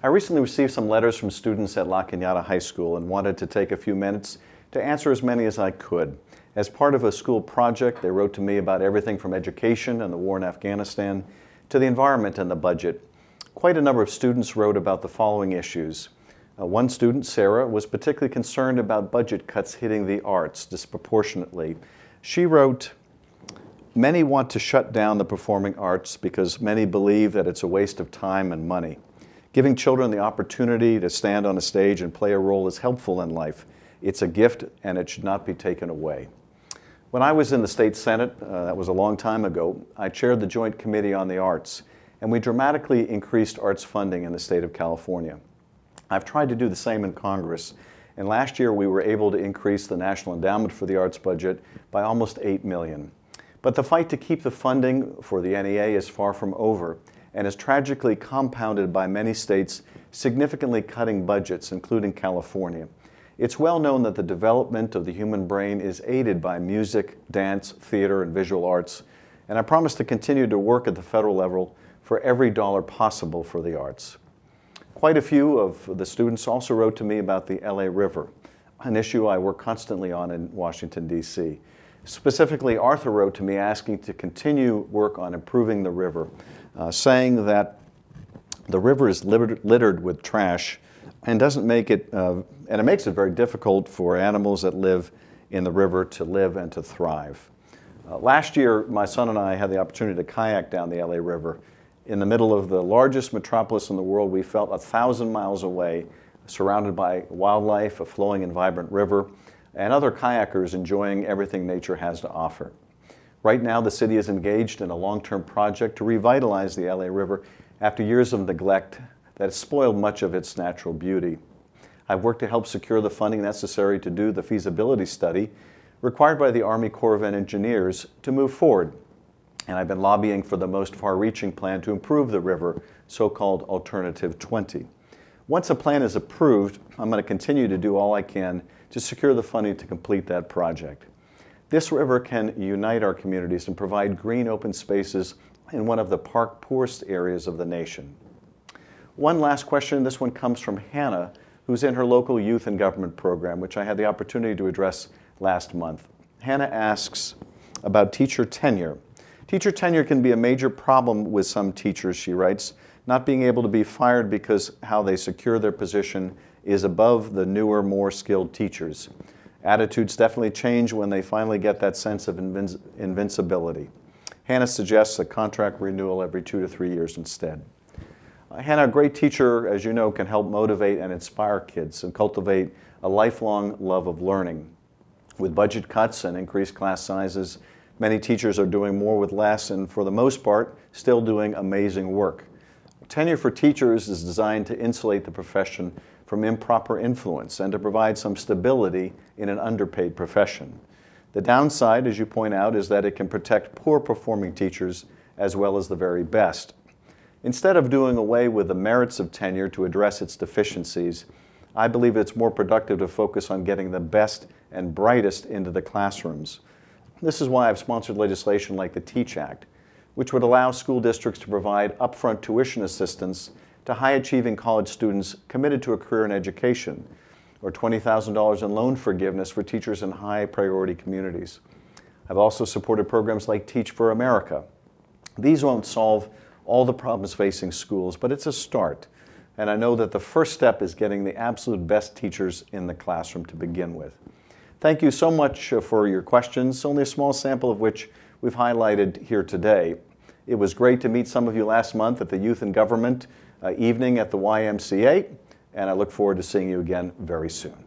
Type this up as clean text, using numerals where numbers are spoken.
I recently received some letters from students at Cañada High School and wanted to take a few minutes to answer as many as I could. As part of a school project, they wrote to me about everything from education and the war in Afghanistan to the environment and the budget. Quite a number of students wrote about the following issues. One student, Sarah, was particularly concerned about budget cuts hitting the arts disproportionately. She wrote, "Many want to shut down the performing arts because many believe that it's a waste of time and money. Giving children the opportunity to stand on a stage and play a role is helpful in life. It's a gift and it should not be taken away." When I was in the state Senate, that was a long time ago, I chaired the Joint Committee on the Arts, and we dramatically increased arts funding in the state of California. I've tried to do the same in Congress, and last year we were able to increase the National Endowment for the Arts budget by almost $8 million. But the fight to keep the funding for the NEA is far from over, and is tragically compounded by many states significantly cutting budgets, including California. It's well known that the development of the human brain is aided by music, dance, theater, and visual arts, and I promise to continue to work at the federal level for every dollar possible for the arts. Quite a few of the students also wrote to me about the LA River, an issue I work constantly on in Washington, D.C. Specifically, Arthur wrote to me asking to continue work on improving the river, saying that the river is littered with trash and doesn't make it, and it makes it very difficult for animals that live in the river to live and to thrive. Last year, my son and I had the opportunity to kayak down the LA River. In the middle of the largest metropolis in the world, we felt 1,000 miles away, surrounded by wildlife, a flowing and vibrant river, and other kayakers enjoying everything nature has to offer. Right now, the city is engaged in a long-term project to revitalize the LA River after years of neglect that has spoiled much of its natural beauty. I've worked to help secure the funding necessary to do the feasibility study required by the Army Corps of Engineers to move forward. And I've been lobbying for the most far-reaching plan to improve the river, so-called Alternative 20. Once a plan is approved, I'm going to continue to do all I can to secure the funding to complete that project. This river can unite our communities and provide green open spaces in one of the park-poorest areas of the nation. One last question, this one comes from Hannah, who's in her local youth and government program, which I had the opportunity to address last month. Hannah asks about teacher tenure. Teacher tenure can be a major problem with some teachers, she writes, not being able to be fired because how they secure their position is above the newer, more skilled teachers. Attitudes definitely change when they finally get that sense of invincibility. Hannah suggests a contract renewal every 2 to 3 years instead. Hannah, a great teacher, as you know, can help motivate and inspire kids and cultivate a lifelong love of learning. With budget cuts and increased class sizes, many teachers are doing more with less and, for the most part, still doing amazing work. Tenure for teachers is designed to insulate the profession from improper influence and to provide some stability in an underpaid profession. The downside, as you point out, is that it can protect poor-performing teachers as well as the very best. Instead of doing away with the merits of tenure to address its deficiencies, I believe it's more productive to focus on getting the best and brightest into the classrooms. This is why I've sponsored legislation like the TEACH Act, which would allow school districts to provide upfront tuition assistance to high-achieving college students committed to a career in education, or $20,000 in loan forgiveness for teachers in high-priority communities. I've also supported programs like Teach for America. These won't solve all the problems facing schools, but it's a start. And I know that the first step is getting the absolute best teachers in the classroom to begin with. Thank you so much for your questions, only a small sample of which we've highlighted here today. It was great to meet some of you last month at the Youth and Government evening at the YMCA, and I look forward to seeing you again very soon.